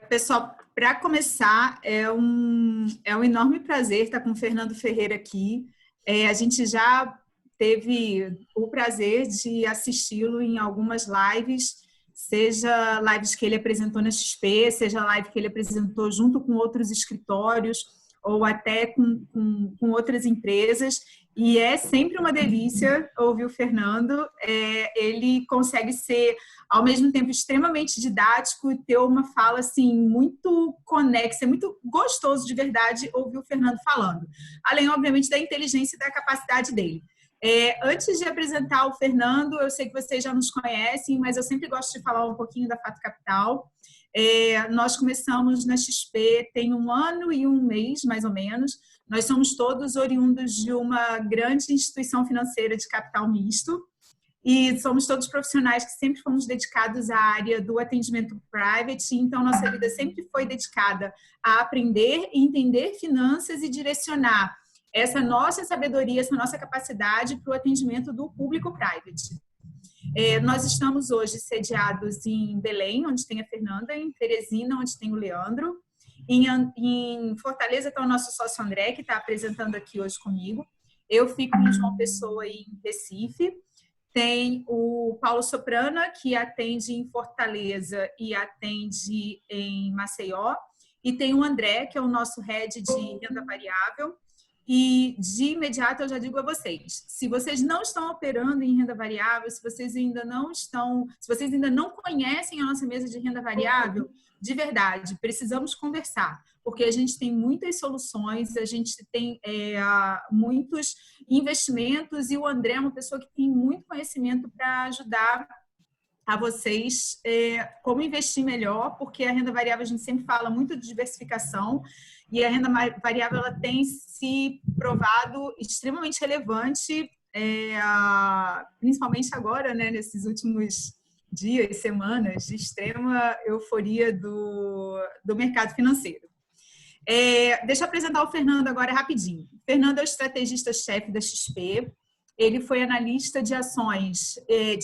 Pessoal, para começar, é um enorme prazer estar com o Fernando Ferreira aqui. A gente já teve o prazer de assisti-lo em algumas lives, seja lives que ele apresentou na XP, seja live que ele apresentou junto com outros escritórios ou até com outras empresas. E é sempre uma delícia ouvir o Fernando. Ele consegue ser, ao mesmo tempo, extremamente didático e ter uma fala assim, muito conexa, é muito gostoso de verdade ouvir o Fernando falando. Além, obviamente, da inteligência e da capacidade dele. Antes de apresentar o Fernando, eu sei que vocês já nos conhecem, mas eu sempre gosto de falar um pouquinho da Fato Capital. Nós começamos na XP tem 1 ano e 1 mês, mais ou menos. Nós somos todos oriundos de uma grande instituição financeira de capital misto e somos todos profissionais que sempre fomos dedicados à área do atendimento private, então nossa vida sempre foi dedicada a aprender e entender finanças e direcionar essa nossa sabedoria, essa nossa capacidade para o atendimento do público private. Nós estamos hoje sediados em Belém, onde tem a Fernanda, em Teresina, onde tem o Leandro. Em Fortaleza está o nosso sócio André, que está apresentando aqui hoje comigo. Eu fico em João Pessoa e em Recife. Tem o Paulo Soprana, que atende em Fortaleza e atende em Maceió. E tem o André, que é o nosso head de renda variável. E de imediato eu já digo a vocês, se vocês não estão operando em renda variável, se vocês ainda não conhecem a nossa mesa de renda variável, de verdade, precisamos conversar, porque a gente tem muitas soluções, a gente tem muitos investimentos e o André é uma pessoa que tem muito conhecimento para ajudar a vocês como investir melhor, porque a renda variável a gente sempre fala muito de diversificação e a renda variável ela tem se provado extremamente relevante, principalmente agora, né, nesses últimos dias, semanas de extrema euforia do mercado financeiro. Deixa eu apresentar o Fernando agora rapidinho. O Fernando é o estrategista-chefe da XP. Ele foi analista de ações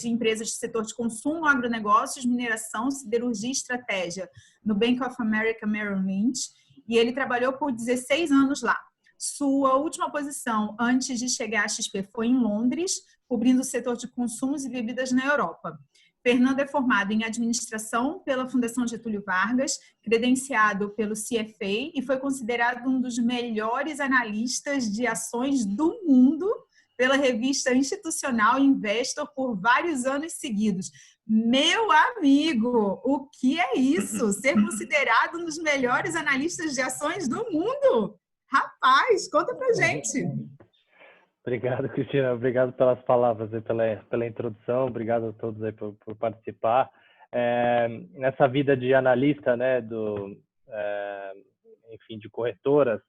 de empresas do setor de consumo, agronegócios, mineração, siderurgia e estratégia no Bank of America Merrill Lynch e ele trabalhou por 16 anos lá. Sua última posição antes de chegar à XP foi em Londres, cobrindo o setor de consumos e bebidas na Europa. Fernando é formado em administração pela Fundação Getúlio Vargas, credenciado pelo CFA e foi considerado um dos melhores analistas de ações do mundo pela revista institucional Investor por vários anos seguidos. Meu amigo, o que é isso? Ser considerado um dos melhores analistas de ações do mundo? Rapaz, conta pra gente. Obrigado, Cristina. Obrigado pelas palavras e pela introdução. Obrigado a todos aí por participar. Nessa vida de analista, né, enfim, de corretoras,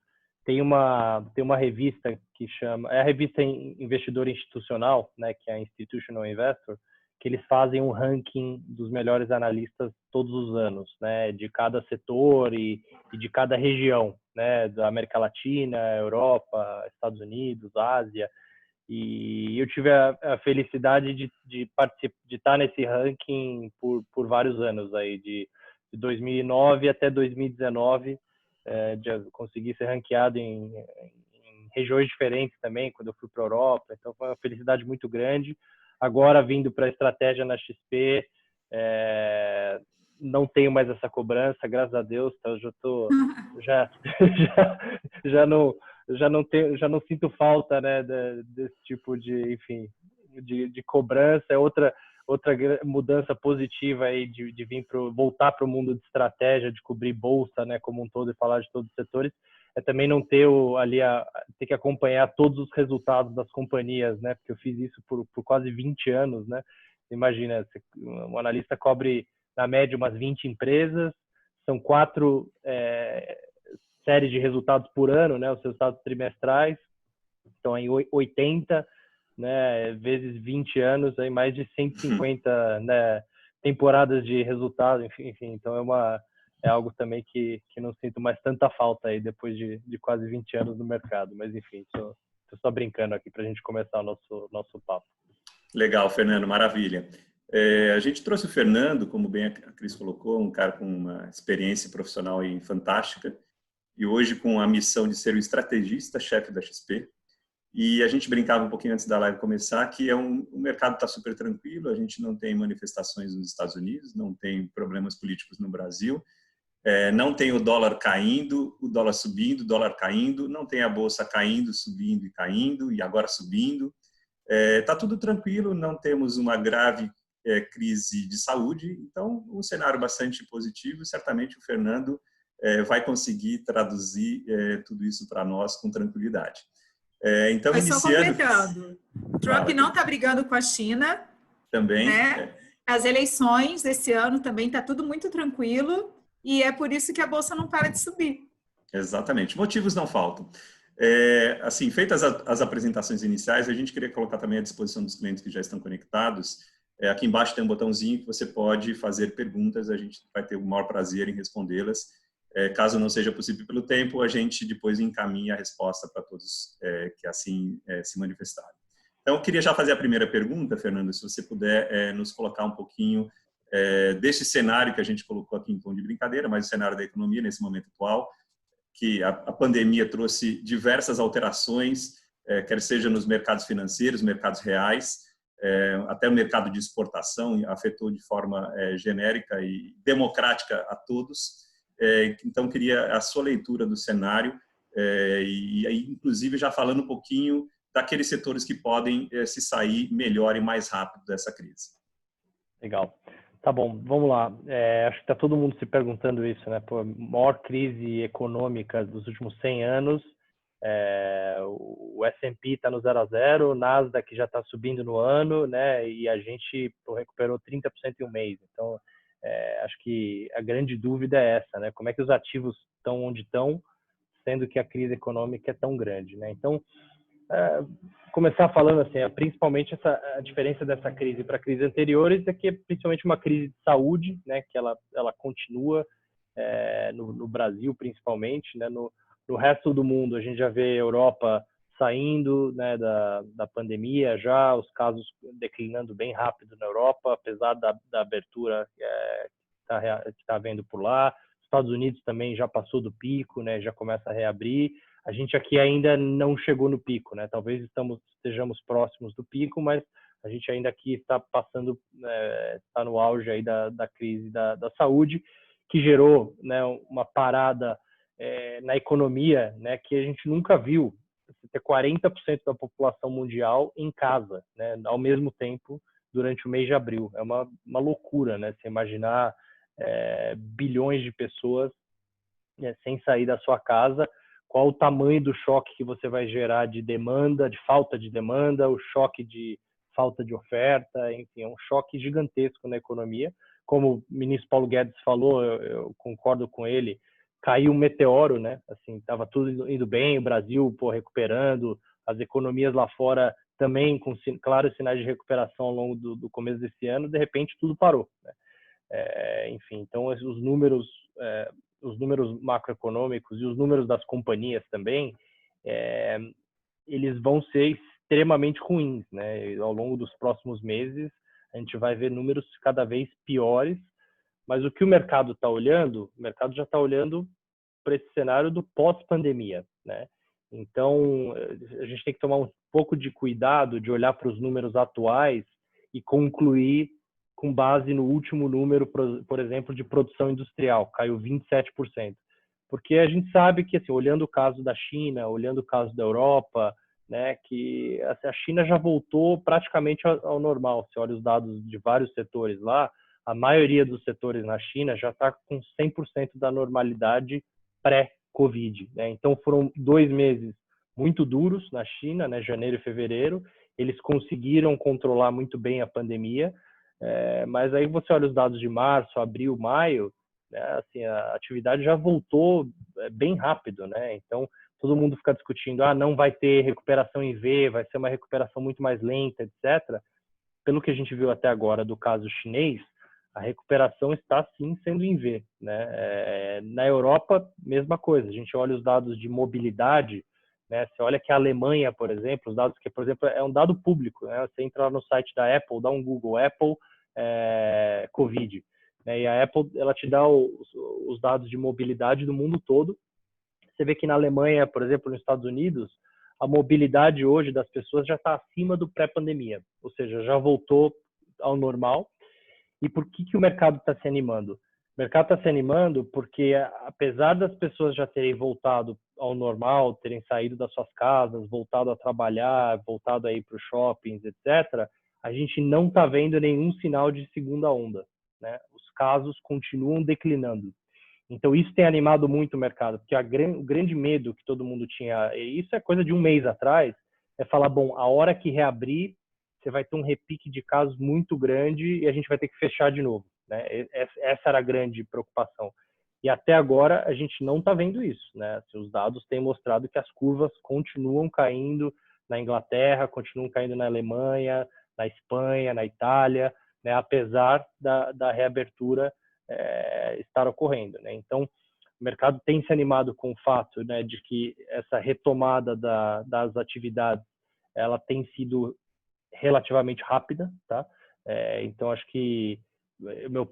tem uma revista que chama, a revista Investidor Institucional, né, que é a Institutional Investor, que eles fazem um ranking dos melhores analistas todos os anos, né, de cada setor e de cada região, né, da América Latina, Europa, Estados Unidos, Ásia. E eu tive a felicidade de estar nesse ranking por vários anos aí, de 2009 até 2019. De conseguir ser ranqueado em regiões diferentes também, quando eu fui para a Europa. Então, foi uma felicidade muito grande. Agora, vindo para a estratégia na XP, não tenho mais essa cobrança, graças a Deus. Então, já não sinto falta, né, desse tipo de, enfim, de cobrança. É outra mudança positiva aí de voltar para o mundo de estratégia, de cobrir bolsa, né, como um todo e falar de todos os setores, é também não ter ter que acompanhar todos os resultados das companhias, né, porque eu fiz isso por quase 20 anos, né. Imagina, um analista cobre na média umas 20 empresas, são 4 séries de resultados por ano, né, os resultados trimestrais, então aí 80, né, vezes 20 anos, aí mais de 150, né, temporadas de resultado, enfim, então é algo também que não sinto mais tanta falta aí depois de quase 20 anos no mercado, mas enfim, tô só brincando aqui para a gente começar o nosso papo. Legal, Fernando, maravilha. A gente trouxe o Fernando, como bem a Cris colocou, um cara com uma experiência profissional aí fantástica, e hoje com a missão de ser o estrategista-chefe da XP. E a gente brincava um pouquinho antes da live começar que o mercado está super tranquilo, a gente não tem manifestações nos Estados Unidos, não tem problemas políticos no Brasil, não tem o dólar caindo, o dólar subindo, o dólar caindo, não tem a bolsa caindo, subindo e caindo, e agora subindo. Está tudo tranquilo, não temos uma grave crise de saúde, então um cenário bastante positivo. Certamente o Fernando vai conseguir traduzir tudo isso para nós com tranquilidade. Então, mas iniciando... só completando, Trump não está brigando com a China. Também. Né? As eleições desse ano também está tudo muito tranquilo e é por isso que a Bolsa não para de subir. Exatamente. Motivos não faltam. Assim, feitas as apresentações iniciais, a gente queria colocar também à disposição dos clientes que já estão conectados. Aqui embaixo tem um botãozinho que você pode fazer perguntas, a gente vai ter o maior prazer em respondê-las. Caso não seja possível pelo tempo, a gente depois encaminha a resposta para todos que assim se manifestarem. Então, eu queria já fazer a primeira pergunta, Fernando, se você puder nos colocar um pouquinho desse cenário que a gente colocou aqui em tom de brincadeira, mas o cenário da economia nesse momento atual, que a pandemia trouxe diversas alterações, quer seja nos mercados financeiros, mercados reais, até o mercado de exportação, afetou de forma genérica e democrática a todos. Então, queria a sua leitura do cenário e aí, inclusive, já falando um pouquinho daqueles setores que podem se sair melhor e mais rápido dessa crise. Legal. Tá bom, vamos lá. Acho que está todo mundo se perguntando isso, né? Pô, maior crise econômica dos últimos 100 anos, o S&P está no 0 a 0, o Nasdaq já está subindo no ano, né? E a gente recuperou 30% em um mês. Então, acho que a grande dúvida é essa, né? Como é que os ativos estão onde estão, sendo que a crise econômica é tão grande, né? Então, começar falando assim, principalmente a diferença dessa crise para crises anteriores é que é principalmente uma crise de saúde, né? Que ela continua no Brasil principalmente, né? No resto do mundo a gente já vê a Europa saindo, né, da pandemia, já os casos declinando bem rápido na Europa, apesar da abertura que está havendo por lá. Os Estados Unidos também já passou do pico, né, já começa a reabrir. A gente aqui ainda não chegou no pico, né? Talvez estejamos próximos do pico, mas a gente ainda aqui está passando, está no auge aí da crise da saúde, que gerou, né, uma parada na economia, né, que a gente nunca viu. Você ter 40% da população mundial em casa, né, ao mesmo tempo, durante o mês de abril. É uma loucura, né? Você imaginar bilhões de pessoas sem sair da sua casa, qual o tamanho do choque que você vai gerar de demanda, de falta de demanda, o choque de falta de oferta, enfim, é um choque gigantesco na economia. Como o ministro Paulo Guedes falou, eu concordo com ele, caiu um meteoro, né? Assim, estava tudo indo bem, o Brasil, recuperando, as economias lá fora também com claros sinais de recuperação ao longo do começo desse ano, de repente tudo parou, né? Enfim, então os números macroeconômicos e os números das companhias também, eles vão ser extremamente ruins, né? Ao longo dos próximos meses, a gente vai ver números cada vez piores, mas o que o mercado está olhando, o mercado já está olhando para esse cenário do pós-pandemia, né? Então, a gente tem que tomar um pouco de cuidado de olhar para os números atuais e concluir com base no último número, por exemplo, de produção industrial, caiu 27%. Porque a gente sabe que, assim, olhando o caso da China, olhando o caso da Europa, né, que assim, a China já voltou praticamente ao normal. Você olha os dados de vários setores lá, a maioria dos setores na China já está com 100% da normalidade pré-Covid, né? Então, foram 2 meses muito duros na China, né, janeiro e fevereiro. Eles conseguiram controlar muito bem a pandemia, mas aí você olha os dados de março, abril, maio, né, assim, a atividade já voltou bem rápido, né? Então, todo mundo fica discutindo, não vai ter recuperação em V, vai ser uma recuperação muito mais lenta, etc. Pelo que a gente viu até agora do caso chinês, a recuperação está sim sendo em V, né? Na Europa, mesma coisa. A gente olha os dados de mobilidade, né? Você olha que a Alemanha, por exemplo, os dados que, por exemplo, é um dado público, né? Você entra lá no site da Apple, dá um Google, Apple Covid. Né? E a Apple, ela te dá os dados de mobilidade do mundo todo. Você vê que na Alemanha, por exemplo, nos Estados Unidos, a mobilidade hoje das pessoas já está acima do pré-pandemia, ou seja, já voltou ao normal. E por que o mercado está se animando? O mercado está se animando porque, apesar das pessoas já terem voltado ao normal, terem saído das suas casas, voltado a trabalhar, voltado a ir para os shoppings, etc., a gente não está vendo nenhum sinal de segunda onda, né? Os casos continuam declinando. Então, isso tem animado muito o mercado, porque o grande medo que todo mundo tinha, e isso é coisa de um mês atrás, é falar, bom, a hora que reabrir, você vai ter um repique de casos muito grande e a gente vai ter que fechar de novo, né? Essa era a grande preocupação. E até agora a gente não está vendo isso, né? Assim, os dados têm mostrado que as curvas continuam caindo na Inglaterra, continuam caindo na Alemanha, na Espanha, na Itália, né? Apesar da reabertura estar ocorrendo, né? Então, o mercado tem se animado com o fato, né, de que essa retomada das atividades, ela tem sido relativamente rápida, tá? Então, acho que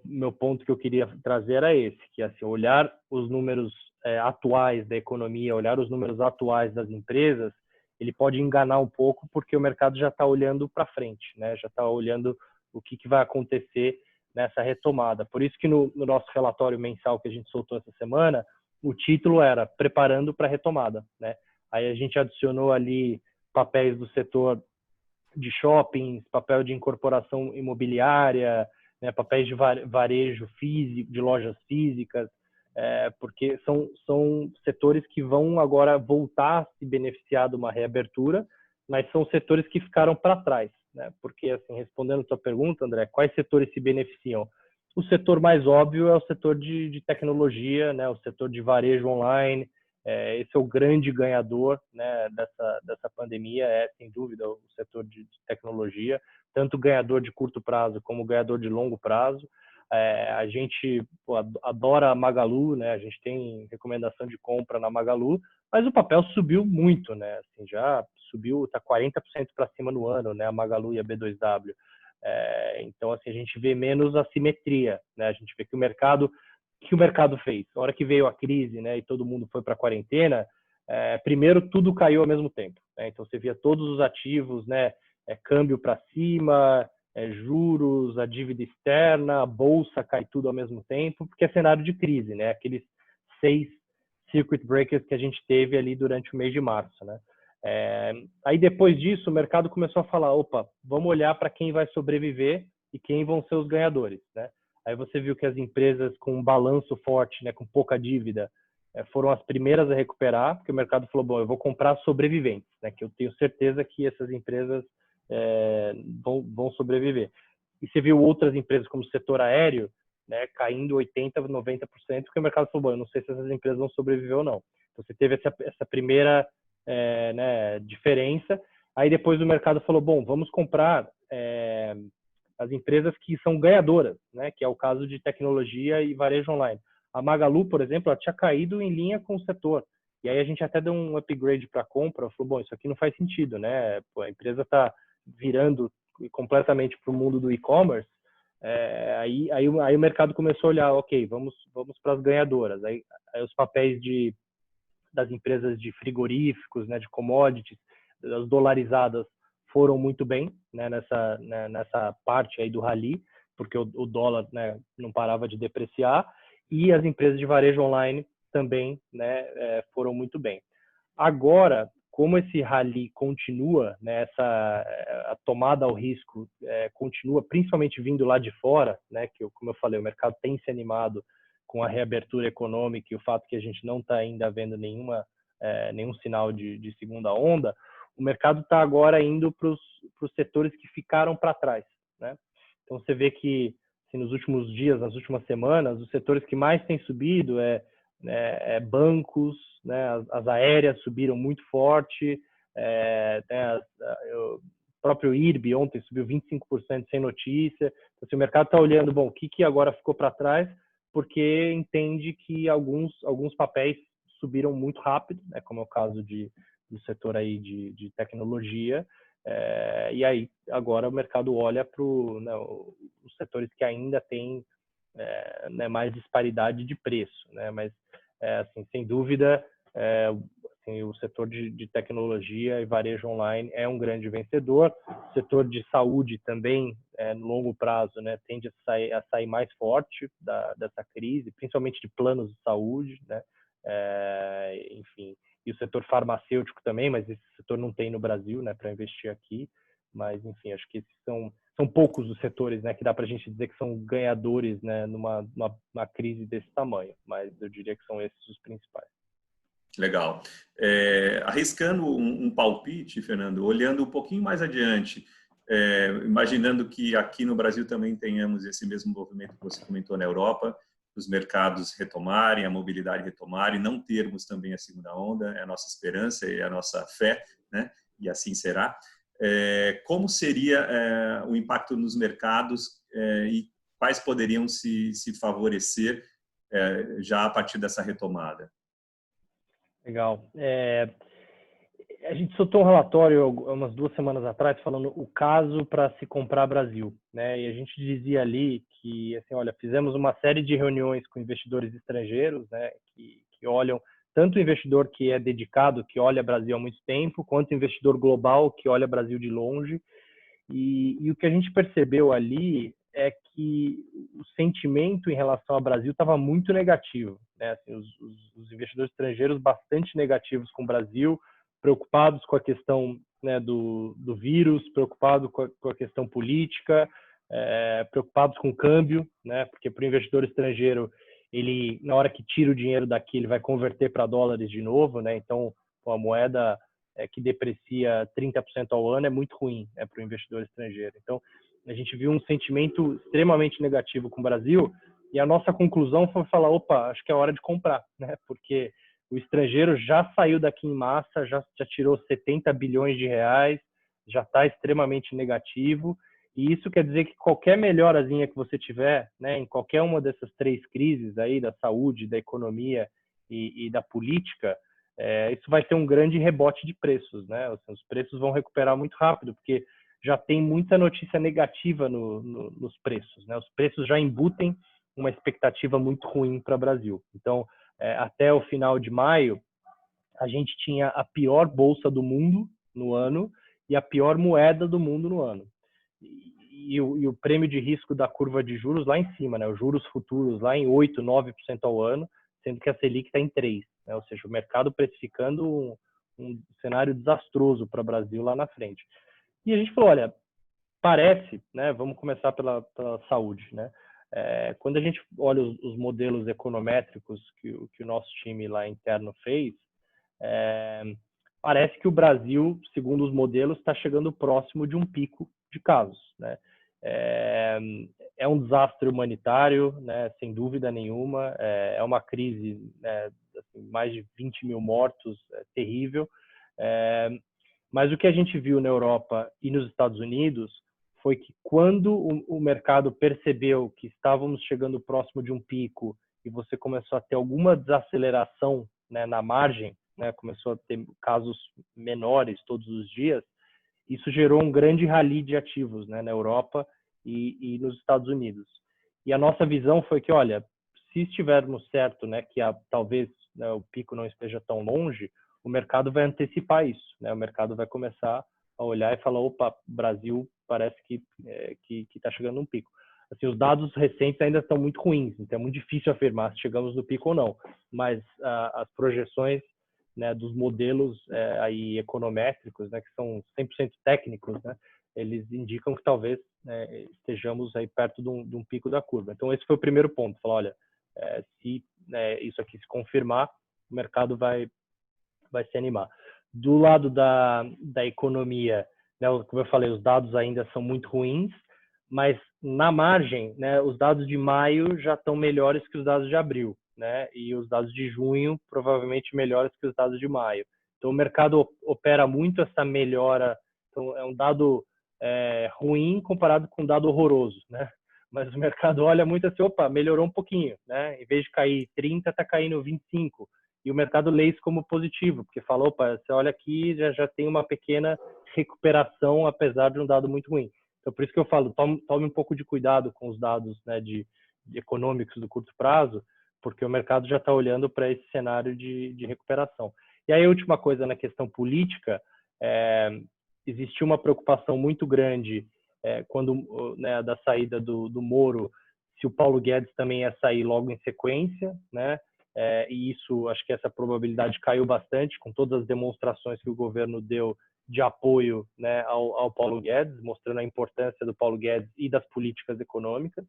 meu ponto que eu queria trazer era esse, que assim, olhar os números atuais da economia, olhar os números atuais das empresas, ele pode enganar um pouco porque o mercado já está olhando para frente, né? Já está olhando o que vai acontecer nessa retomada. Por isso que no nosso relatório mensal que a gente soltou essa semana, o título era Preparando para a Retomada, né? Aí a gente adicionou ali papéis do setor de shoppings, papel de incorporação imobiliária, né, papéis de varejo físico, de lojas físicas, porque são setores que vão agora voltar a se beneficiar de uma reabertura, mas são setores que ficaram para trás, né? Porque, assim, respondendo a tua pergunta, André, quais setores se beneficiam? O setor mais óbvio é o setor de tecnologia, né? O setor de varejo online. Esse é o grande ganhador, né, dessa pandemia, sem dúvida o setor de tecnologia, tanto ganhador de curto prazo como ganhador de longo prazo. A gente adora a Magalu, né? A gente tem recomendação de compra na Magalu, mas o papel subiu muito, né? Assim, já subiu, está 40% para cima no ano, né? A Magalu e a B2W. Então, assim, a gente vê menos assimetria, né? A gente vê que o mercado fez? Na hora que veio a crise, né, e todo mundo foi para a quarentena, primeiro tudo caiu ao mesmo tempo, né? Então você via todos os ativos, né, câmbio para cima, juros, a dívida externa, a bolsa cai tudo ao mesmo tempo, porque é cenário de crise, né? Aqueles 6 circuit breakers que a gente teve ali durante o mês de março, né? Aí depois disso o mercado começou a falar, opa, vamos olhar para quem vai sobreviver e quem vão ser os ganhadores, né? Aí você viu que as empresas com um balanço forte, né, com pouca dívida, foram as primeiras a recuperar, porque o mercado falou, bom, eu vou comprar sobreviventes, né, que eu tenho certeza que essas empresas vão sobreviver. E você viu outras empresas como o setor aéreo, né, caindo 80%, 90%, porque o mercado falou, bom, eu não sei se essas empresas vão sobreviver ou não. Então você teve essa primeira né, diferença. Aí depois o mercado falou, bom, vamos comprar as empresas que são ganhadoras, né, que é o caso de tecnologia e varejo online. A Magalu, por exemplo, ela tinha caído em linha com o setor. E aí a gente até deu um upgrade para a compra, falou, bom, isso aqui não faz sentido, né? Pô, a empresa está virando completamente para o mundo do e-commerce. Aí o mercado começou a olhar, ok, vamos para as ganhadoras. Aí os papéis das empresas de frigoríficos, né, de commodities, as dolarizadas, foram muito bem, né, nessa parte aí do rally, porque o dólar, né, não parava de depreciar, e as empresas de varejo online também, né, foram muito bem. Agora, como esse rally continua, né, a tomada ao risco continua, principalmente vindo lá de fora, né, que como eu falei, o mercado tem se animado com a reabertura econômica e o fato que a gente não está ainda vendo nenhum sinal de segunda onda, o mercado está agora indo para os setores que ficaram para trás, né? Então você vê que assim, nos últimos dias, nas últimas semanas, os setores que mais têm subido bancos, né? As aéreas subiram muito forte, o próprio IRB ontem subiu 25% sem notícia. Então, assim, o mercado está olhando, bom, o que agora ficou para trás, porque entende que alguns papéis subiram muito rápido, né? Como é o caso do setor aí de tecnologia, E aí, agora o mercado olha para os setores que ainda têm né, mais disparidade de preço, né? Mas, assim, sem dúvida, assim, o setor de tecnologia e varejo online é um grande vencedor. O setor de saúde também, no longo prazo, né, tende a sair mais forte dessa crise, principalmente de planos de saúde, né? Enfim, e o setor farmacêutico também, mas esse setor não tem no Brasil, né, para investir aqui. Mas, enfim, acho que esses são poucos os setores, né, que dá para a gente dizer que são ganhadores, né, numa crise desse tamanho. Mas eu diria que são esses os principais. Legal. Arriscando um palpite, Fernando, olhando um pouquinho mais adiante, imaginando que aqui no Brasil também tenhamos esse mesmo movimento que você comentou na Europa, os mercados retomarem, a mobilidade retomarem, não termos também a segunda onda, é a nossa esperança e a nossa fé, né? E assim será. Como seria o impacto nos mercados e quais poderiam se favorecer já a partir dessa retomada? Legal. A gente soltou um relatório umas 2 semanas atrás falando o caso para se comprar Brasil, né? E a gente dizia ali que, assim, olha, fizemos uma série de reuniões com investidores estrangeiros, né? Que olham tanto o investidor que é dedicado, que olha Brasil há muito tempo, quanto o investidor global que olha Brasil de longe. E o que a gente percebeu ali é que o sentimento em relação ao Brasil estava muito negativo, né? Assim, os investidores estrangeiros bastante negativos com o Brasil, preocupados com a questão, né, do vírus, preocupados com a questão política, preocupados com o câmbio, né? Porque para o investidor estrangeiro, ele, na hora que tira o dinheiro daqui, ele vai converter para dólares de novo, né? Então, a moeda que deprecia 30% ao ano é muito ruim, para o investidor estrangeiro. Então, a gente viu um sentimento extremamente negativo com o Brasil e a nossa conclusão foi falar, opa, acho que é hora de comprar, né? Porque o estrangeiro já saiu daqui em massa, já tirou 70 bilhões de reais, já está extremamente negativo, e isso quer dizer que qualquer melhorazinha que você tiver, né, em qualquer uma dessas 3 crises aí, da saúde, da economia e da política, isso vai ter um grande rebote de preços, né? Os preços vão recuperar muito rápido, porque já tem muita notícia negativa nos preços, né? Os preços já embutem uma expectativa muito ruim para o Brasil. Então, até o final de maio, a gente tinha a pior bolsa do mundo no ano e a pior moeda do mundo no ano. E o prêmio de risco da curva de juros lá em cima, né? Os juros futuros lá em 8%, 9% ao ano, sendo que a Selic está em 3%, né? Ou seja, o mercado precificando um cenário desastroso para o Brasil lá na frente. E a gente falou, olha, parece, né? Vamos começar pela saúde, né? Quando a gente olha os modelos econométricos que o nosso time lá interno fez, parece que o Brasil, segundo os modelos, está chegando próximo de um pico de casos, né? É um desastre humanitário, né? Sem dúvida nenhuma, é uma crise, né? Assim, mais de 20 mil mortos, terrível. Mas o que a gente viu na Europa e nos Estados Unidos foi que quando o mercado percebeu que estávamos chegando próximo de um pico e você começou a ter alguma desaceleração, né, na margem, né, começou a ter casos menores todos os dias, isso gerou um grande rally de ativos, né, na Europa e nos Estados Unidos. E a nossa visão foi que, olha, se estivermos certo, né, que talvez, né, o pico não esteja tão longe, o mercado vai antecipar isso, né? O mercado vai começar a olhar e falar, opa, Brasil parece que está chegando um pico. Assim, os dados recentes ainda estão muito ruins, então é muito difícil afirmar se chegamos no pico ou não, mas as projeções, né, dos modelos aí econométricos, né, que são 100% técnicos, né, eles indicam que talvez, né, estejamos aí perto de um pico da curva. Então esse foi o primeiro ponto, falar, olha, se, né, isso aqui se confirmar, o mercado vai se animar. Do lado da economia, né, como eu falei, os dados ainda são muito ruins, mas na margem, né, os dados de maio já estão melhores que os dados de abril, né, e os dados de junho provavelmente melhores que os dados de maio. Então o mercado opera muito essa melhora. Então é um dado ruim comparado com um dado horroroso, né? Mas o mercado olha muito assim, opa, melhorou um pouquinho, né? Em vez de cair 30, está caindo 25. e o mercado lê isso como positivo, porque falou, opa, você olha aqui, já tem uma pequena recuperação, apesar de um dado muito ruim. Então, por isso que eu falo, tome um pouco de cuidado com os dados, né, de econômicos do curto prazo, porque o mercado já está olhando para esse cenário de recuperação. E aí, a última coisa na questão política, existiu uma preocupação muito grande quando, né, da saída do Moro, se o Paulo Guedes também ia sair logo em sequência, né? E isso, acho que essa probabilidade caiu bastante com todas as demonstrações que o governo deu de apoio, né, ao Paulo Guedes, mostrando a importância do Paulo Guedes e das políticas econômicas.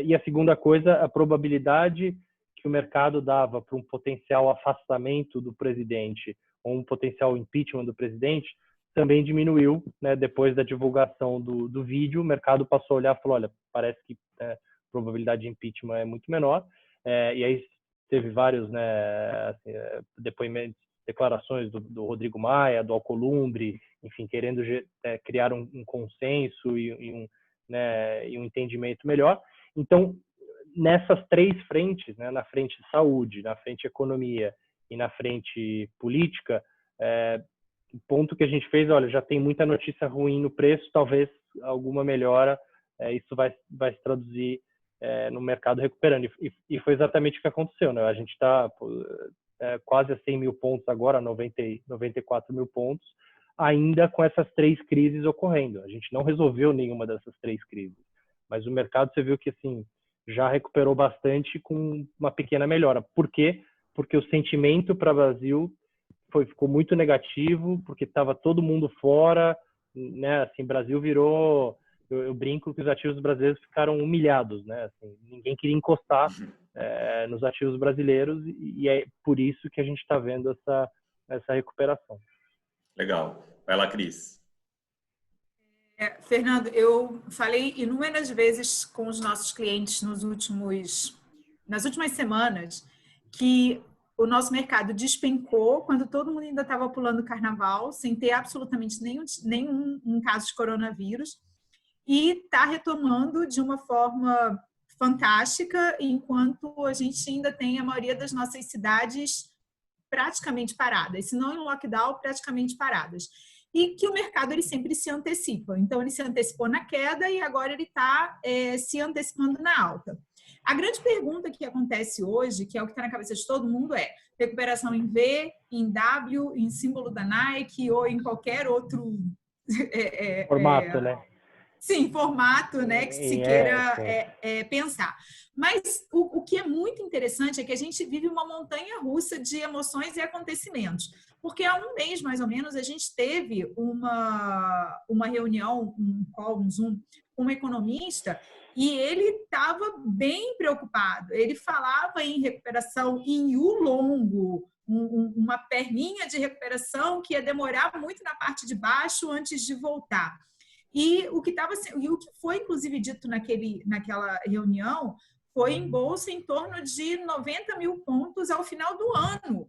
E a segunda coisa, a probabilidade que o mercado dava para um potencial afastamento do presidente ou um potencial impeachment do presidente também diminuiu, né? Depois da divulgação do vídeo, o mercado passou a olhar e falou, olha, parece que a probabilidade de impeachment é muito menor. E aí teve vários, né, assim, depoimentos, declarações do Rodrigo Maia, do Alcolumbre, enfim, querendo criar um consenso e um entendimento melhor. Então, nessas três frentes, né, na frente saúde, na frente economia e na frente política, o ponto que a gente fez, olha, já tem muita notícia ruim no preço, talvez alguma melhora, isso vai se traduzir no mercado recuperando. E foi exatamente o que aconteceu, né? A gente está quase a 100 mil pontos agora, 94 mil pontos, ainda com essas três crises ocorrendo. A gente não resolveu nenhuma dessas três crises, mas o mercado, você viu que assim, já recuperou bastante com uma pequena melhora. Por quê? Porque o sentimento para o Brasil ficou muito negativo, porque estava todo mundo fora, né? Assim, Brasil virou... Eu brinco que os ativos brasileiros ficaram humilhados, né? Assim, ninguém queria encostar nos ativos brasileiros e é por isso que a gente está vendo essa recuperação. Legal. Vai lá, Cris. Fernando, eu falei inúmeras vezes com os nossos clientes nas últimas semanas que o nosso mercado despencou quando todo mundo ainda estava pulando o carnaval, sem ter absolutamente nenhum caso de coronavírus, e está retomando de uma forma fantástica, enquanto a gente ainda tem a maioria das nossas cidades praticamente paradas, se não em lockdown, praticamente paradas. E que o mercado ele sempre se antecipa. Então, ele se antecipou na queda e agora ele está se antecipando na alta. A grande pergunta que acontece hoje, que é o que está na cabeça de todo mundo, é recuperação em V, em W, em símbolo da Nike ou em qualquer outro formato, né? Sim, formato, né, que se queira pensar. Mas o que é muito interessante é que a gente vive uma montanha-russa de emoções e acontecimentos. Porque há um mês, mais ou menos, a gente teve uma reunião, um call, um Zoom, com um economista, e ele estava bem preocupado. Ele falava em recuperação em U longo, uma perninha de recuperação que ia demorar muito na parte de baixo antes de voltar. E o que foi, inclusive, dito naquela reunião foi em bolsa em torno de 90 mil pontos ao final do ano.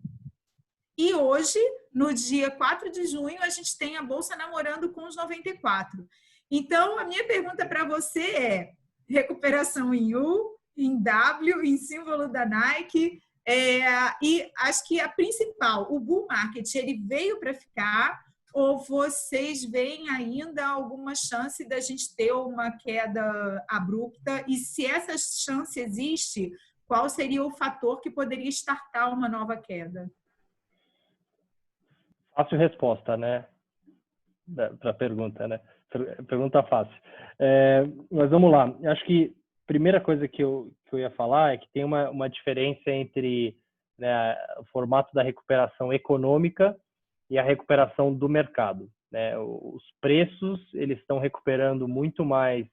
E hoje, no dia 4 de junho, a gente tem a bolsa namorando com os 94. Então, a minha pergunta para você é recuperação em U, em W, em símbolo da Nike. E acho que a principal, o bull market, ele veio para ficar. Ou vocês veem ainda alguma chance da gente ter uma queda abrupta? E se essa chance existe, qual seria o fator que poderia startar uma nova queda? Fácil resposta, né? Para a pergunta, né? Pergunta fácil. Mas vamos lá. Acho que a primeira coisa que eu ia falar é que tem uma diferença entre, né, o formato da recuperação econômica e a recuperação do mercado, né? Os preços, eles estão recuperando muito mais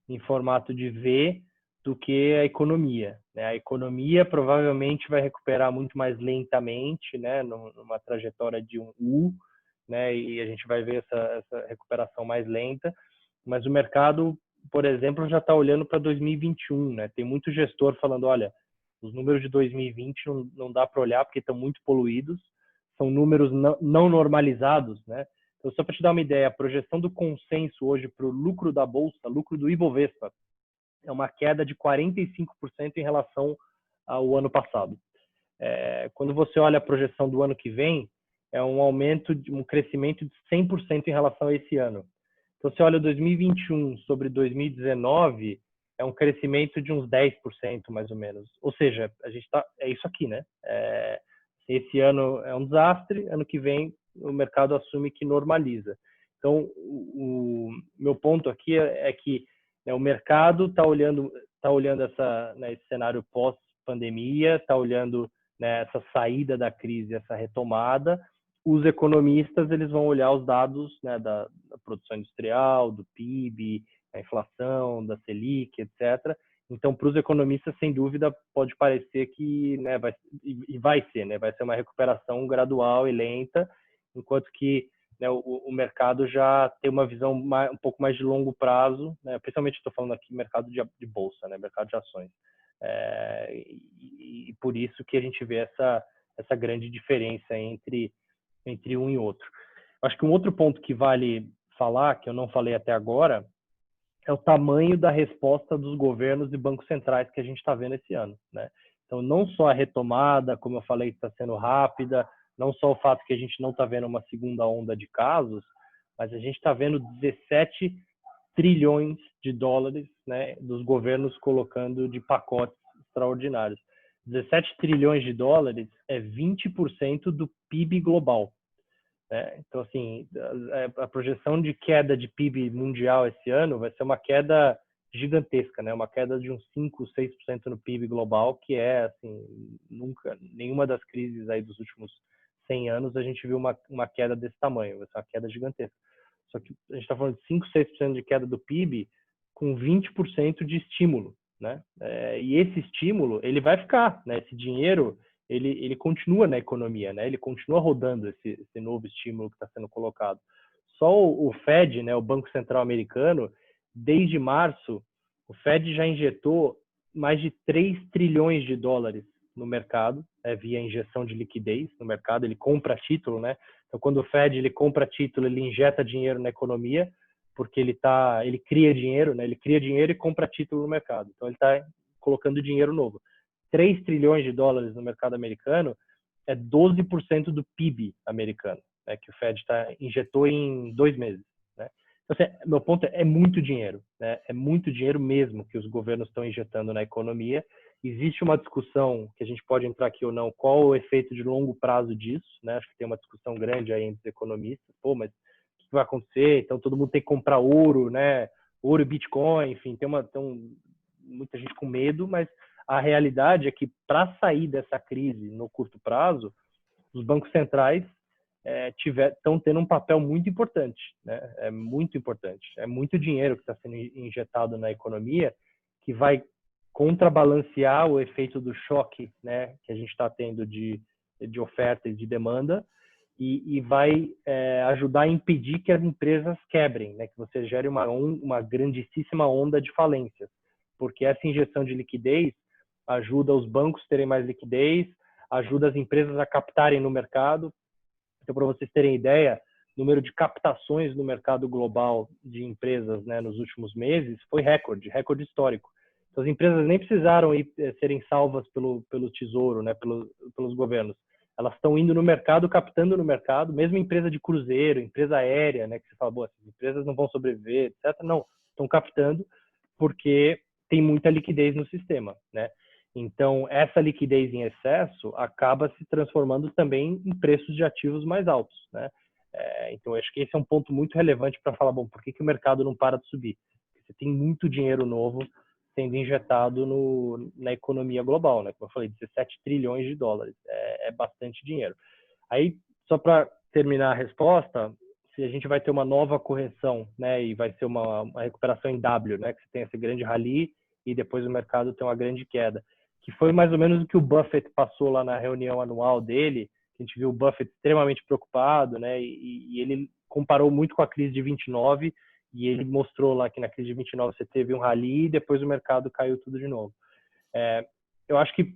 em formato de V do que a economia, né? A economia provavelmente vai recuperar muito mais lentamente, né? Numa trajetória de um U, né? E a gente vai ver essa recuperação mais lenta, mas o mercado, por exemplo, já está olhando para 2021, né? Tem muito gestor falando, olha, os números de 2020 não dá para olhar porque estão muito poluídos, são números não normalizados, né? Então, só para te dar uma ideia, a projeção do consenso hoje para o lucro da Bolsa, lucro do Ibovespa, é uma queda de 45% em relação ao ano passado. quando você olha a projeção do ano que vem, é um aumento, um crescimento de 100% em relação a esse ano. Então, você olha 2021 sobre 2019, é um crescimento de uns 10%, mais ou menos. Ou seja, é isso aqui, né? Esse ano é um desastre, ano que vem o mercado assume que normaliza. Então, o meu ponto aqui é que, né, o mercado está olhando esse cenário pós-pandemia, está olhando, né, essa saída da crise, essa retomada. Os economistas eles vão olhar os dados, né, da produção industrial, do PIB, da inflação, da Selic, etc. Então, para os economistas, sem dúvida, pode parecer que, né, vai ser, né, vai ser uma recuperação gradual e lenta, enquanto que, né, o mercado já tem uma visão um pouco mais de longo prazo, né, principalmente estou falando aqui mercado de bolsa, né, mercado de ações. E por isso que a gente vê essa grande diferença entre um e outro. Acho que um outro ponto que vale falar, que eu não falei até agora, é o tamanho da resposta dos governos e bancos centrais que a gente está vendo esse ano, né? Então, não só a retomada, como eu falei, está sendo rápida, não só o fato que a gente não está vendo uma segunda onda de casos, mas a gente está vendo 17 trilhões de dólares, né, dos governos colocando de pacotes extraordinários. 17 trilhões de dólares é 20% do PIB global. Então, assim, a projeção de queda de PIB mundial esse ano vai ser uma queda gigantesca, né? Uma queda de uns 5, 6% no PIB global, que é, assim, nenhuma das crises aí dos últimos 100 anos a gente viu uma queda desse tamanho, vai ser uma queda gigantesca. Só que a gente está falando de 5, 6% de queda do PIB com 20% de estímulo, né? E esse estímulo, ele vai ficar, né? Esse dinheiro, ele continua na economia, né? Ele continua rodando esse novo estímulo que está sendo colocado. Só o Fed, né, o Banco Central Americano, desde março, o Fed já injetou mais de 3 trilhões de dólares no mercado, via injeção de liquidez no mercado. Ele compra título, né? Então, quando o Fed ele compra título, ele injeta dinheiro na economia, porque ele cria dinheiro, né? Ele cria dinheiro e compra título no mercado. Então, ele está colocando dinheiro novo. 3 trilhões de dólares no mercado americano é 12% do PIB americano, né, que o Fed injetou em 2 meses. Né? Então, assim, meu ponto é muito dinheiro, né? É muito dinheiro mesmo que os governos estão injetando na economia. Existe uma discussão, que a gente pode entrar aqui ou não, qual o efeito de longo prazo disso, né? Acho que tem uma discussão grande aí entre os economistas. Pô, mas o que vai acontecer? Então, todo mundo tem que comprar ouro, né? Ouro e Bitcoin, enfim, tem muita gente com medo, mas a realidade é que, para sair dessa crise no curto prazo, os bancos centrais estão tendo um papel muito importante, né? É muito importante. É muito dinheiro que está sendo injetado na economia que vai contrabalancear o efeito do choque, né, que a gente está tendo de oferta e de demanda e vai ajudar a impedir que as empresas quebrem, né? Que você gere uma grandíssima onda de falências, porque essa injeção de liquidez ajuda os bancos a terem mais liquidez, ajuda as empresas a captarem no mercado. Então, para vocês terem ideia, o número de captações no mercado global de empresas, né, nos últimos meses foi recorde histórico. Então, as empresas nem precisaram serem salvas pelo Tesouro, né, pelos governos. Elas estão indo no mercado, captando no mercado, mesmo empresa de cruzeiro, empresa aérea, né, que você fala, essas empresas não vão sobreviver, etc. Não, estão captando porque tem muita liquidez no sistema, né? Então, essa liquidez em excesso acaba se transformando também em preços de ativos mais altos, né? Então, acho que esse é um ponto muito relevante para falar, bom, por que o mercado não para de subir? Porque você tem muito dinheiro novo sendo injetado na economia global, né? Como eu falei, 17 trilhões de dólares, é bastante dinheiro. Aí, só para terminar a resposta, se a gente vai ter uma nova correção, né, e vai ser uma recuperação em W, né, que você tem esse grande rally e depois o mercado tem uma grande queda, que foi mais ou menos o que o Buffett passou lá na reunião anual dele. A gente viu o Buffett extremamente preocupado, né, e ele comparou muito com a crise de 29, e ele mostrou lá que na crise de 29 você teve um rally e depois o mercado caiu tudo de novo. Eu acho que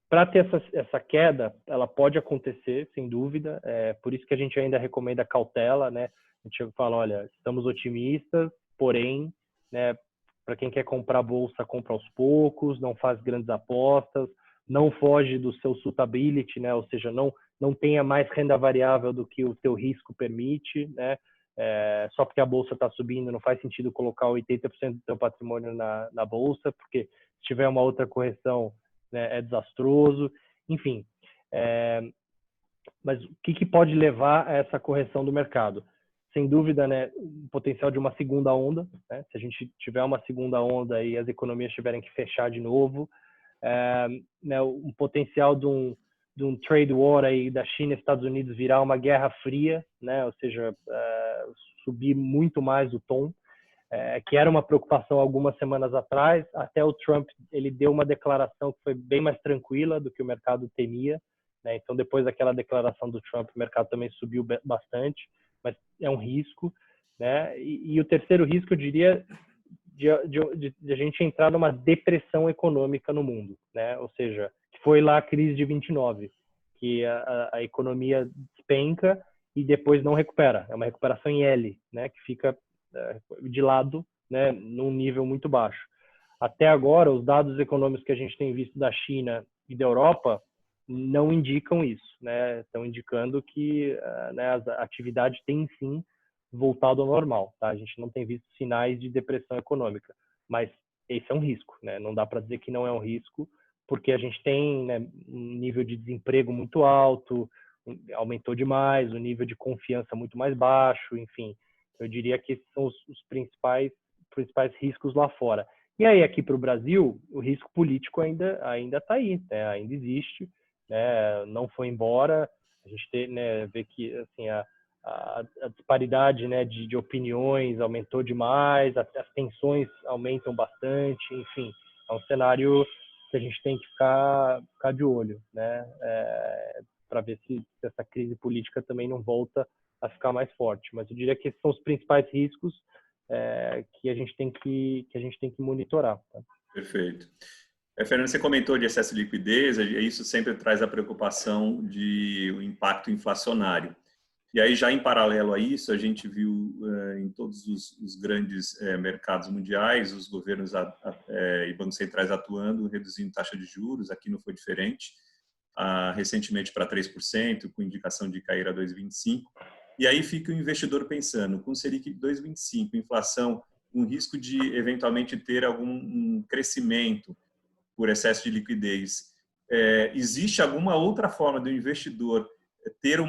para ter essa queda, ela pode acontecer, sem dúvida. Por isso que a gente ainda recomenda cautela, né? A gente fala, olha, estamos otimistas, porém, né, para quem quer comprar bolsa, compra aos poucos, não faz grandes apostas, não foge do seu suitability, né? Ou seja, não tenha mais renda variável do que o teu risco permite, né? Só porque a bolsa está subindo, não faz sentido colocar 80% do teu patrimônio na bolsa, porque se tiver uma outra correção, né, é desastroso. Enfim, mas o que pode levar a essa correção do mercado? Sem dúvida, né, o potencial de uma segunda onda, né? Se a gente tiver uma segunda onda e as economias tiverem que fechar de novo, né, um potencial de um trade war aí da China e Estados Unidos virar uma guerra fria, né? Ou seja, subir muito mais o tom, que era uma preocupação algumas semanas atrás. Até o Trump, ele deu uma declaração que foi bem mais tranquila do que o mercado temia, né? Então, depois daquela declaração do Trump, o mercado também subiu bastante, mas é um risco, né? E o terceiro risco, eu diria, de a gente entrar numa depressão econômica no mundo, né? Ou seja, foi lá a crise de 29, que a economia despenca e depois não recupera. É uma recuperação em L, né? Que fica de lado, né? Num nível muito baixo. Até agora, os dados econômicos que a gente tem visto da China e da Europa não indicam isso, né? Estão indicando que, né, a atividade tem sim voltado ao normal, tá? A gente não tem visto sinais de depressão econômica, mas esse é um risco, né? Não dá para dizer que não é um risco, porque a gente tem, né, um nível de desemprego muito alto, aumentou demais, o nível de confiança muito mais baixo, enfim. Eu diria que esses são os principais riscos lá fora. E aí, aqui para o Brasil, o risco político ainda está aí, né? Ainda existe, né? Não foi embora. A gente tem, né, vê que assim, a disparidade, né, de opiniões aumentou demais, as tensões aumentam bastante, enfim, é um cenário que a gente tem que ficar de olho, né, para ver se essa crise política também não volta a ficar mais forte. Mas eu diria que esses são os principais riscos que a gente tem que monitorar. Tá? Perfeito. Fernando, você comentou de excesso de liquidez, e isso sempre traz a preocupação de o impacto inflacionário. E aí, já em paralelo a isso, a gente viu em todos os grandes mercados mundiais, os governos e bancos centrais atuando, reduzindo taxa de juros. Aqui não foi diferente, recentemente para 3%, com indicação de cair a 2,25%. E aí fica o investidor pensando, com Selic 2,25%, inflação, um risco de eventualmente ter algum crescimento por excesso de liquidez. Existe alguma outra forma do investidor ter um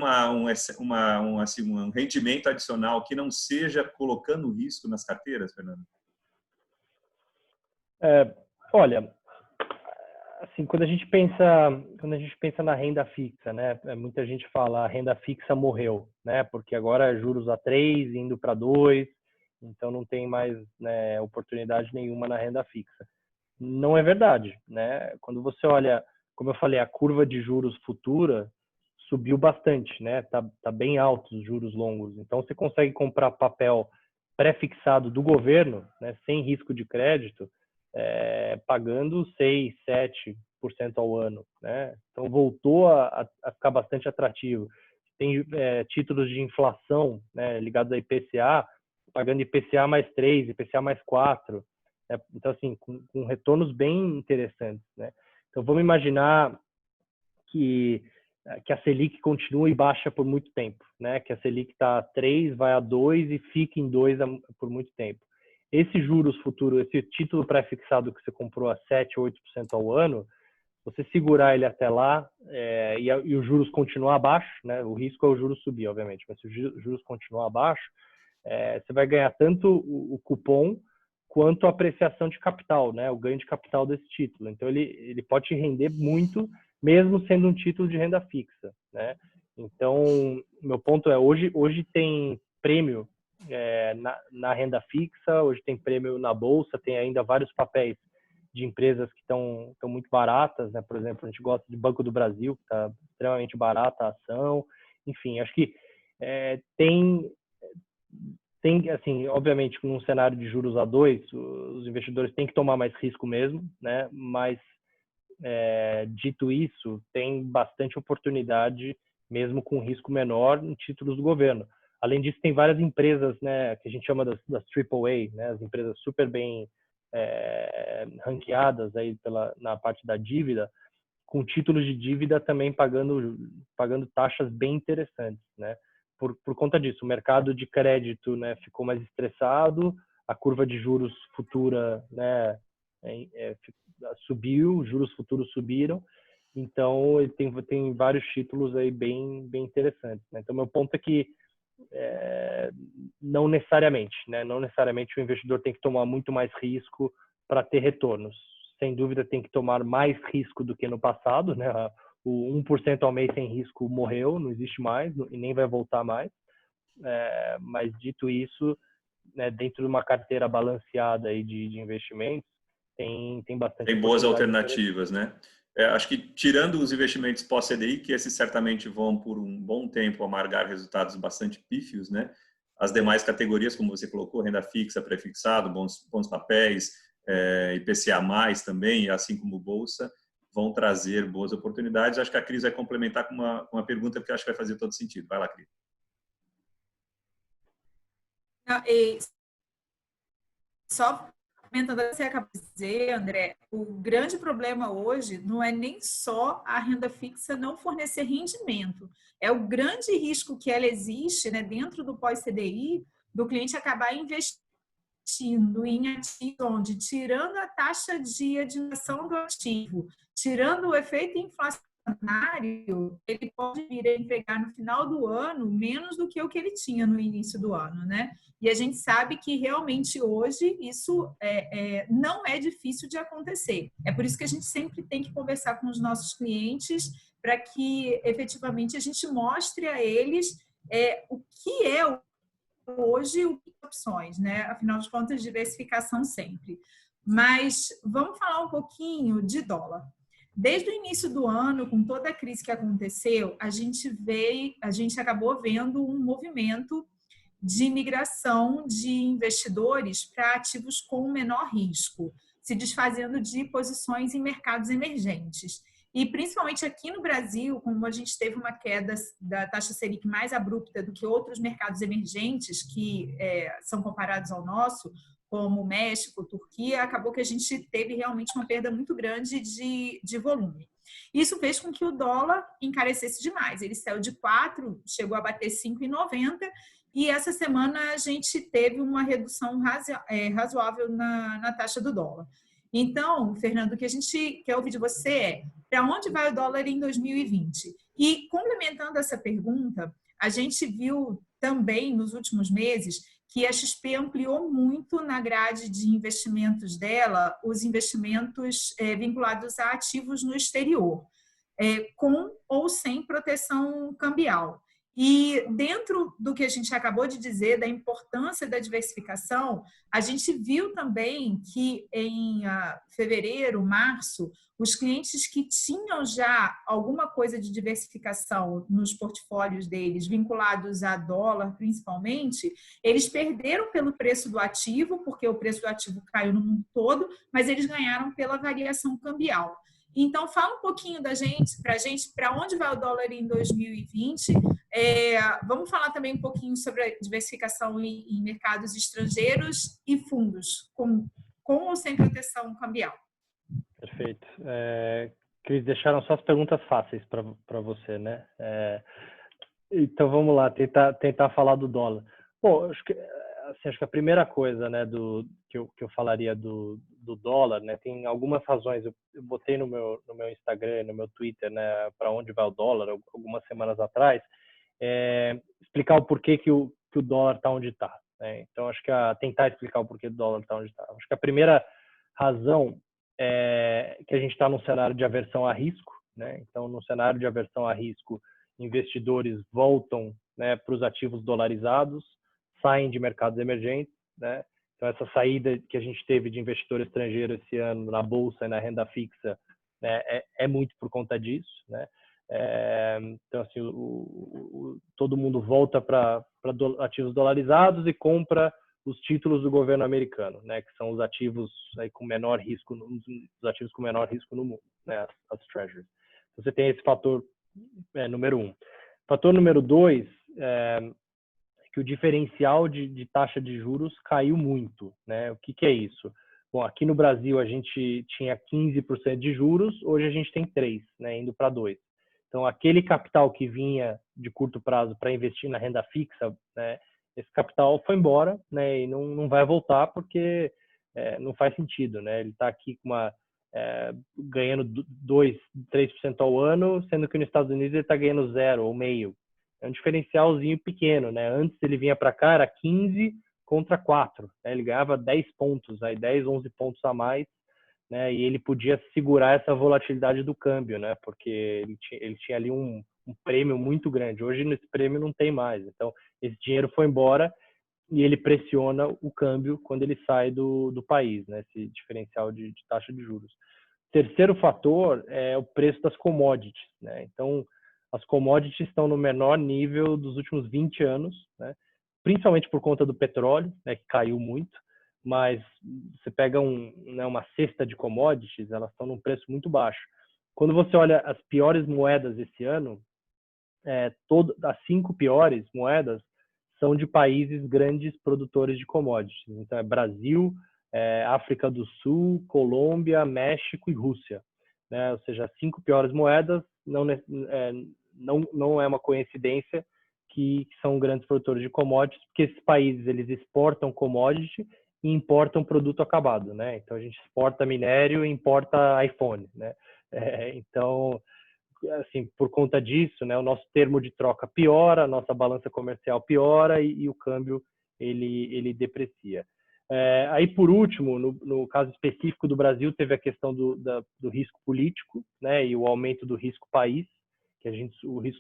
rendimento adicional que não seja colocando risco nas carteiras, Fernando? Olha, assim, quando a gente pensa na renda fixa, né? Muita gente fala a renda fixa morreu, né? Porque agora é juros a 3 indo para 2, então não tem mais, né, oportunidade nenhuma na renda fixa. Não é verdade, né? Quando você olha, como eu falei, a curva de juros futura subiu bastante, né? Tá bem alto os juros longos. Então você consegue comprar papel pré-fixado do governo, né, sem risco de crédito, pagando 6, 7% ao ano, né? Então voltou a ficar bastante atrativo. Tem títulos de inflação, né, ligados a IPCA, pagando IPCA mais 3, IPCA mais 4. Então, assim, com retornos bem interessantes, né? Então, vamos imaginar que a Selic continue baixa por muito tempo, né? Que a Selic está a 3, vai a 2 e fica em 2 por muito tempo. Esse juros futuro, esse título pré-fixado que você comprou a 7, 8% ao ano, você segurar ele até lá e os juros continuar abaixo, né? O risco é o juros subir, obviamente, mas se os juros continuar abaixo, você vai ganhar tanto o cupom quanto a apreciação de capital, né? O ganho de capital desse título. Então, ele pode te render muito, mesmo sendo um título de renda fixa, né? Então, meu ponto é, hoje tem prêmio na renda fixa, hoje tem prêmio na bolsa, tem ainda vários papéis de empresas que estão muito baratas, né? Por exemplo, a gente gosta de Banco do Brasil, que está extremamente barata a ação. Enfim, acho que tem, assim, obviamente, num cenário de juros a 2, os investidores têm que tomar mais risco mesmo, né? Mas, dito isso, tem bastante oportunidade, mesmo com risco menor, em títulos do governo. Além disso, tem várias empresas, né, que a gente chama das AAA, né? As empresas super bem ranqueadas aí na parte da dívida, com títulos de dívida também pagando taxas bem interessantes, né? Por conta disso, o mercado de crédito, né, ficou mais estressado, a curva de juros futura, né, subiu, os juros futuros subiram, então ele tem vários títulos aí bem interessantes, né? Então meu ponto é que não necessariamente o investidor tem que tomar muito mais risco para ter retornos. Sem dúvida tem que tomar mais risco do que no passado, né? O 1% ao mês sem risco morreu, não existe mais e nem vai voltar mais. Mas dito isso, né, dentro de uma carteira balanceada aí de investimentos, tem bastante. Tem boas alternativas, né? Acho que tirando os investimentos pós-CDI, que esses certamente vão por um bom tempo amargar resultados bastante pífios, né? As demais categorias, como você colocou, renda fixa, prefixado, bons papéis, IPCA+, também, assim como bolsa, vão trazer boas oportunidades. Acho que a Cris vai complementar com uma pergunta, porque acho que vai fazer todo sentido. Vai lá, Cris. Só comentando o que você acabou de dizer, André, o grande problema hoje não é nem só a renda fixa não fornecer rendimento, é o grande risco que ela existe, né, dentro do pós-CDI, do cliente acabar investindo em ativos onde, tirando a taxa de admissão do ativo, tirando o efeito inflacionário, ele pode vir a entregar no final do ano menos do que o que ele tinha no início do ano, né? E a gente sabe que realmente hoje isso não é difícil de acontecer. É por isso que a gente sempre tem que conversar com os nossos clientes para que efetivamente a gente mostre a eles o que é hoje o que opções, né? Afinal de contas, diversificação sempre. Mas vamos falar um pouquinho de dólar. Desde o início do ano, com toda a crise que aconteceu, a gente acabou vendo um movimento de migração de investidores para ativos com menor risco, se desfazendo de posições em mercados emergentes. E principalmente aqui no Brasil, como a gente teve uma queda da taxa Selic mais abrupta do que outros mercados emergentes que são comparados ao nosso, como México, Turquia, acabou que a gente teve realmente uma perda muito grande de volume. Isso fez com que o dólar encarecesse demais. Ele saiu de 4, chegou a bater 5,90, e essa semana a gente teve uma redução razoável na taxa do dólar. Então, Fernando, o que a gente quer ouvir de você é para onde vai o dólar em 2020? E, complementando essa pergunta, a gente viu também nos últimos meses que a XP ampliou muito na grade de investimentos dela os investimentos vinculados a ativos no exterior, com ou sem proteção cambial. E dentro do que a gente acabou de dizer, da importância da diversificação, a gente viu também que em fevereiro, março, os clientes que tinham já alguma coisa de diversificação nos portfólios deles, vinculados a dólar principalmente, eles perderam pelo preço do ativo, porque o preço do ativo caiu no mundo todo, mas eles ganharam pela variação cambial. Então, fala um pouquinho para onde vai o dólar em 2020. Vamos falar também um pouquinho sobre a diversificação em mercados estrangeiros e fundos, com ou sem proteção cambial. Perfeito. Cris, deixaram só as perguntas fáceis para você, né? Então, vamos lá, tentar falar do dólar. Bom, acho que a primeira coisa, né, que eu falaria do dólar, né, tem algumas razões. Eu botei no meu Instagram, no meu Twitter, né, para onde vai o dólar, algumas semanas atrás, explicar o porquê que o dólar está onde está. Né? Então, acho que tentar explicar o porquê do dólar está onde está. Acho que a primeira razão é que a gente está num cenário de aversão a risco. Né? Então, no cenário de aversão a risco, investidores voltam, né, para os ativos dolarizados, saem de mercados emergentes, né? Então essa saída que a gente teve de investidor estrangeiro esse ano na bolsa e na renda fixa, né, é muito por conta disso, né? Então assim, todo mundo volta para ativos dolarizados e compra os títulos do governo americano, né? Que são os ativos aí com menor risco, os ativos com menor risco no mundo, né? As treasuries. Você tem esse fator número 1. Fator número 2 que o diferencial de taxa de juros caiu muito, né? O que é isso? Bom, aqui no Brasil a gente tinha 15% de juros, hoje a gente tem 3%, né, indo para 2%. Então, aquele capital que vinha de curto prazo para investir na renda fixa, né, esse capital foi embora, né, e não vai voltar porque não faz sentido, né? Ele está aqui com ganhando 2%, 3% ao ano, sendo que nos Estados Unidos ele está ganhando 0 ou meio. É um diferencialzinho pequeno, né? Antes ele vinha para cá, era 15 contra 4, né? Ele ganhava 10 pontos, aí 10, 11 pontos a mais, né? E ele podia segurar essa volatilidade do câmbio, né? Porque ele tinha ali um prêmio muito grande. Hoje nesse prêmio não tem mais. Então esse dinheiro foi embora e ele pressiona o câmbio quando ele sai do país, né? Esse diferencial de taxa de juros. Terceiro fator é o preço das commodities, né? Então as commodities estão no menor nível dos últimos 20 anos, né? Principalmente por conta do petróleo, né, que caiu muito, mas você pega uma cesta de commodities, elas estão num preço muito baixo. Quando você olha as piores moedas esse ano, as 5 piores moedas são de países grandes produtores de commodities. Então, é Brasil, África do Sul, Colômbia, México e Rússia, né? Ou seja, as 5 piores moedas não é uma coincidência que são grandes produtores de commodities, porque esses países eles exportam commodity e importam produto acabado, né? Então a gente exporta minério e importa iPhone, né? Então, assim, por conta disso, né, o nosso termo de troca piora, a nossa balança comercial piora e o câmbio ele deprecia. Aí, por último, no caso específico do Brasil, teve a questão do risco político, né, e o aumento do risco país, que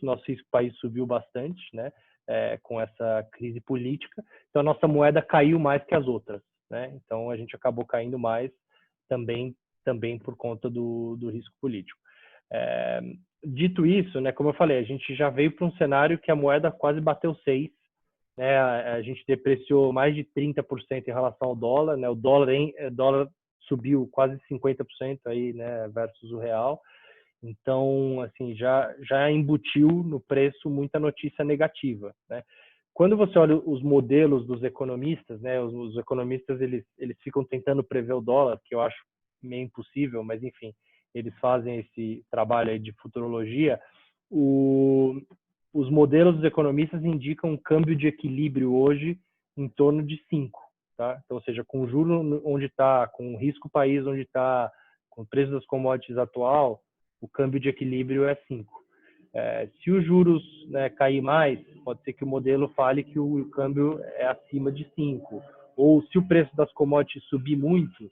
nosso risco país subiu bastante, né, com essa crise política. Então, a nossa moeda caiu mais que as outras, né? Então, a gente acabou caindo mais também por conta do risco político. Dito isso, né, como eu falei, a gente já veio para um cenário que a moeda quase bateu 6, né? A gente depreciou mais de 30% em relação ao dólar, né? O dólar subiu quase 50% aí, né, versus o real. Então, assim, já embutiu no preço muita notícia negativa, né? Quando você olha os modelos dos economistas, né, os economistas eles ficam tentando prever o dólar, que eu acho meio impossível, mas enfim, eles fazem esse trabalho aí de futurologia. Os modelos dos economistas indicam um câmbio de equilíbrio hoje em torno de 5, tá? Então, ou seja, com o juro onde está, com o risco país onde está, com o preço das commodities atual, o câmbio de equilíbrio é 5. Se os juros, né, cair mais, pode ser que o modelo fale que o câmbio é acima de 5. Ou se o preço das commodities subir muito,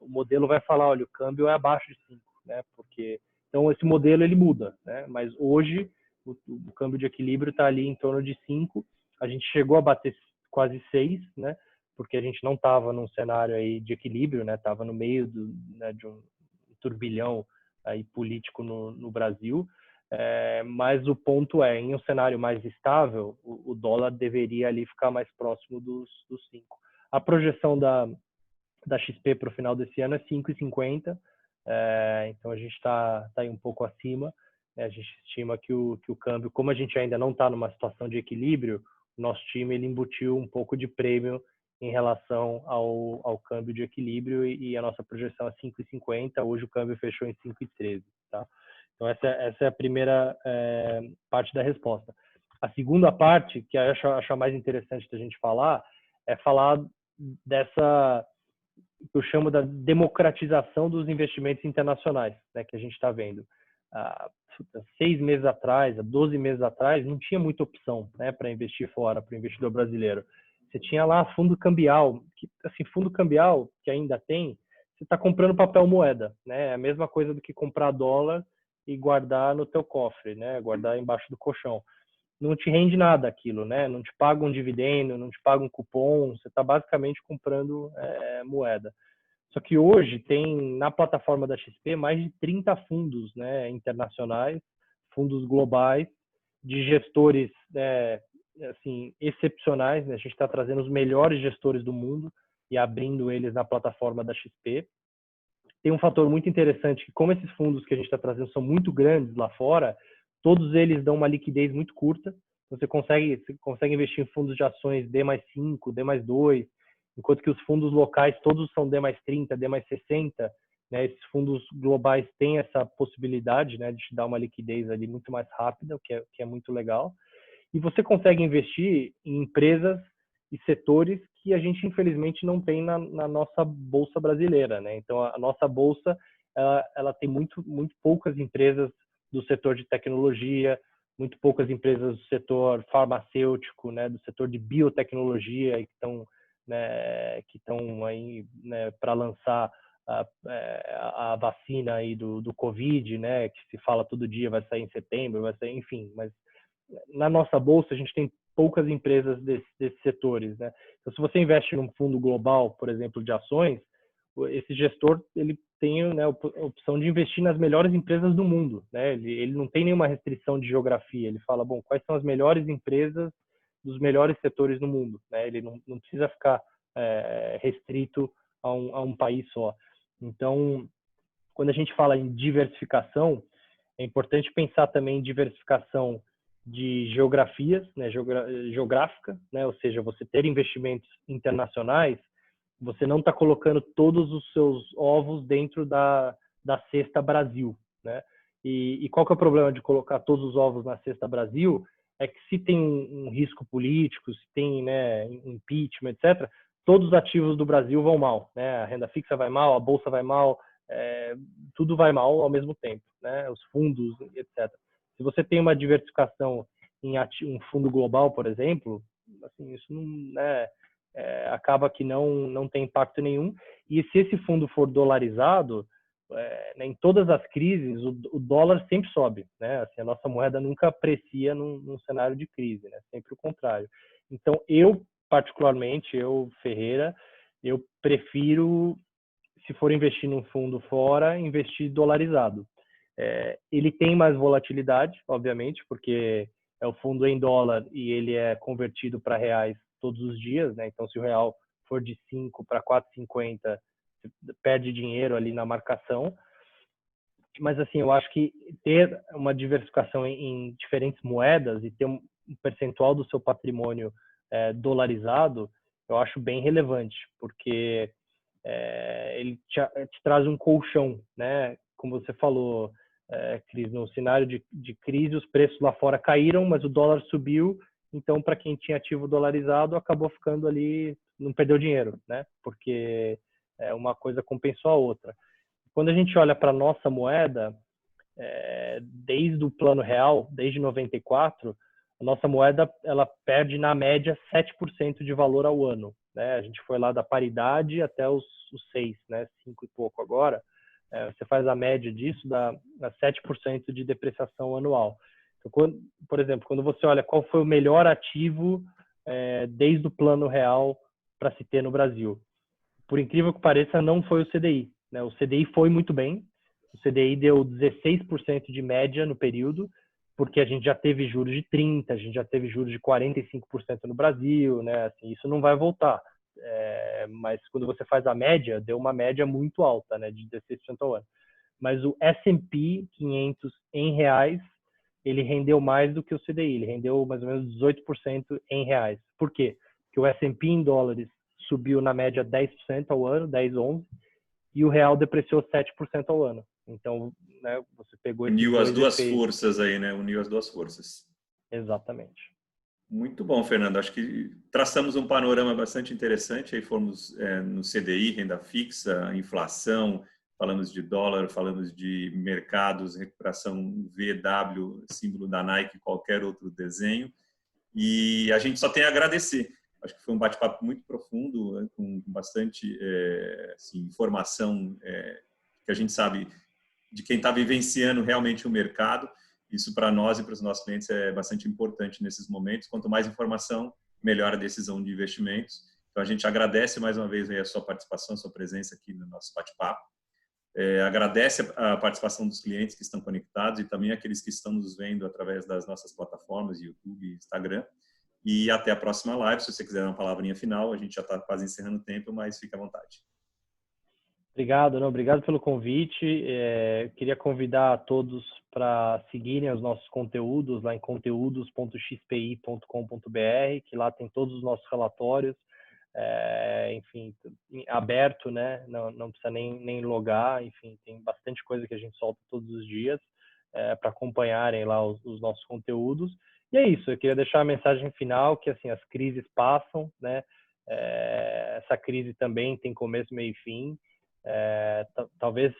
o modelo vai falar, olha, o câmbio é abaixo de 5, né? Porque então esse modelo ele muda, né? Mas hoje o câmbio de equilíbrio está ali em torno de 5. A gente chegou a bater quase 6, né? Porque a gente não estava num cenário aí de equilíbrio, né? Estava no meio de um turbilhão aí político no Brasil. Mas o ponto em um cenário mais estável, o dólar deveria ali ficar mais próximo dos 5. A projeção da XP para o final desse ano é 5,50, então a gente está aí um pouco acima, né? A gente estima que o câmbio, como a gente ainda não está numa situação de equilíbrio, o nosso time ele embutiu um pouco de prêmio em relação ao câmbio de equilíbrio e a nossa projeção é 5,50, hoje o câmbio fechou em 5,13, tá? Então essa é a primeira parte da resposta. A segunda parte, que eu acho mais interessante da gente falar, é falar dessa que eu chamo da democratização dos investimentos internacionais, né, que a gente está vendo. 6 meses atrás, 12 meses atrás, não tinha muita opção, né, para investir fora, para o investidor brasileiro. Você tinha lá fundo cambial, fundo cambial que ainda tem, você está comprando papel moeda, né, é a mesma coisa do que comprar dólar e guardar no teu cofre, né, guardar embaixo do colchão. Não te rende nada aquilo, né? Não te paga um dividendo, não te paga um cupom, você está basicamente comprando moeda. Só que hoje tem na plataforma da XP mais de 30 fundos, né, internacionais, fundos globais, de gestores assim, excepcionais, né? A gente está trazendo os melhores gestores do mundo e abrindo eles na plataforma da XP. Tem um fator muito interessante, que como esses fundos que a gente está trazendo são muito grandes lá fora, todos eles dão uma liquidez muito curta. Você consegue investir em fundos de ações D+5, D+2, enquanto que os fundos locais todos são D+30, D+60, né? Esses fundos globais têm essa possibilidade, né, de te dar uma liquidez ali muito mais rápida, o que é muito legal. E você consegue investir em empresas e setores que a gente, infelizmente, não tem na nossa bolsa brasileira, né? Então, a nossa bolsa, ela tem muito poucas empresas do setor de tecnologia, muito poucas empresas do setor farmacêutico, né, do setor de biotecnologia, que estão aí, né, para lançar a vacina aí do Covid, né, que se fala todo dia, vai sair em setembro, vai sair, enfim, mas na nossa bolsa a gente tem poucas empresas desses setores, né? Então, se você investe num fundo global, por exemplo, de ações, esse gestor ele tem, né, a opção de investir nas melhores empresas do mundo, né? Ele não tem nenhuma restrição de geografia. Ele fala, bom, quais são as melhores empresas dos melhores setores no mundo, né? Ele não precisa ficar restrito a um país só. Então, quando a gente fala em diversificação, é importante pensar também em diversificação de geografias, né, geográfica, né, ou seja, você ter investimentos internacionais, você não está colocando todos os seus ovos dentro da cesta Brasil, né? E qual que é o problema de colocar todos os ovos na cesta Brasil? É que se tem um risco político, se tem, né, impeachment, etc., todos os ativos do Brasil vão mal, né? A renda fixa vai mal, a bolsa vai mal, tudo vai mal ao mesmo tempo, né? Os fundos, etc. Se você tem uma diversificação em um fundo global, por exemplo, assim, isso não, né, acaba que não tem impacto nenhum. E se esse fundo for dolarizado, né, em todas as crises, o dólar sempre sobe, né? Assim, a nossa moeda nunca aprecia num cenário de crise, né? Sempre o contrário. Então, particularmente, Ferreira, eu prefiro, se for investir num fundo fora, investir dolarizado. Ele tem mais volatilidade, obviamente, porque é o fundo em dólar e ele é convertido para reais todos os dias, né? Então, se o real for de 5 para 4,50, perde dinheiro ali na marcação. Mas, assim, eu acho que ter uma diversificação em diferentes moedas e ter um percentual do seu patrimônio dolarizado, eu acho bem relevante, porque ele te traz um colchão, né? Como você falou, Cris, no cenário de crise, os preços lá fora caíram, mas o dólar subiu, então, para quem tinha ativo dolarizado, acabou ficando ali, não perdeu dinheiro, né? Porque uma coisa compensou a outra. Quando a gente olha para a nossa moeda, desde o Plano Real, desde 94, a nossa moeda ela perde, na média, 7% de valor ao ano, né? A gente foi lá da paridade até os 6, né? 5 e pouco agora. Você faz a média disso, dá 7% de depreciação anual. Então, por exemplo, quando você olha qual foi o melhor ativo desde o Plano Real para se ter no Brasil, por incrível que pareça, não foi o CDI, né? O CDI foi muito bem, o CDI deu 16% de média no período, porque a gente já teve juros de 30%, a gente já teve juros de 45% no Brasil, né? Assim, isso não vai voltar. Mas quando você faz a média, deu uma média muito alta, né, de 16% ao ano. Mas o S&P 500 em reais, ele rendeu mais do que o CDI, ele rendeu mais ou menos 18% em reais. Por quê? Porque o S&P em dólares subiu na média 10% ao ano, 10, 11%, e o real depreciou 7% ao ano. Então, né, você pegou esses Uniu as dois duas efeitos. forças aí, né? Uniu as duas forças. Exatamente. Muito bom, Fernando. Acho que traçamos um panorama bastante interessante. Aí fomos no CDI, renda fixa, inflação, falamos de dólar, falamos de mercados, recuperação VW, símbolo da Nike, qualquer outro desenho. E a gente só tem a agradecer. Acho que foi um bate-papo muito profundo, com bastante assim, informação que a gente sabe de quem está vivenciando realmente o mercado. Isso para nós e para os nossos clientes é bastante importante nesses momentos. Quanto mais informação, melhor a decisão de investimentos. Então, a gente agradece mais uma vez aí a sua participação, a sua presença aqui no nosso bate-papo. Agradece a participação dos clientes que estão conectados e também aqueles que estão nos vendo através das nossas plataformas, YouTube e Instagram. E até a próxima live. Se você quiser uma palavrinha final, a gente já está quase encerrando o tempo, mas fique à vontade. Obrigado pelo convite. Queria convidar a todos para seguirem os nossos conteúdos lá em conteúdos.xpi.com.br, que lá tem todos os nossos relatórios. enfim, aberto, né? Não precisa nem logar, enfim, tem bastante coisa que a gente solta todos os dias para acompanharem lá os nossos conteúdos. E é isso, eu queria deixar a mensagem final que, assim, as crises passam, né? Essa crise também tem começo, meio e fim. Talvez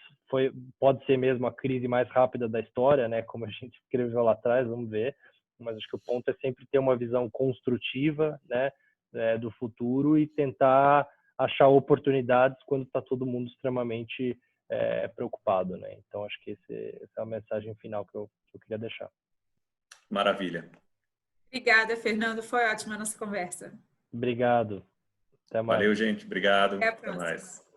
pode ser mesmo a crise mais rápida da história, né? Como a gente escreveu lá atrás, vamos ver. Mas acho que o ponto é sempre ter uma visão construtiva, né? Do futuro e tentar achar oportunidades quando está todo mundo extremamente preocupado, né? Então acho que essa é a mensagem final que eu queria deixar. Maravilha. Obrigada, Fernando. Foi ótima a nossa conversa. Obrigado. Até mais. Valeu, gente. Obrigado. Até a Até próxima. mais.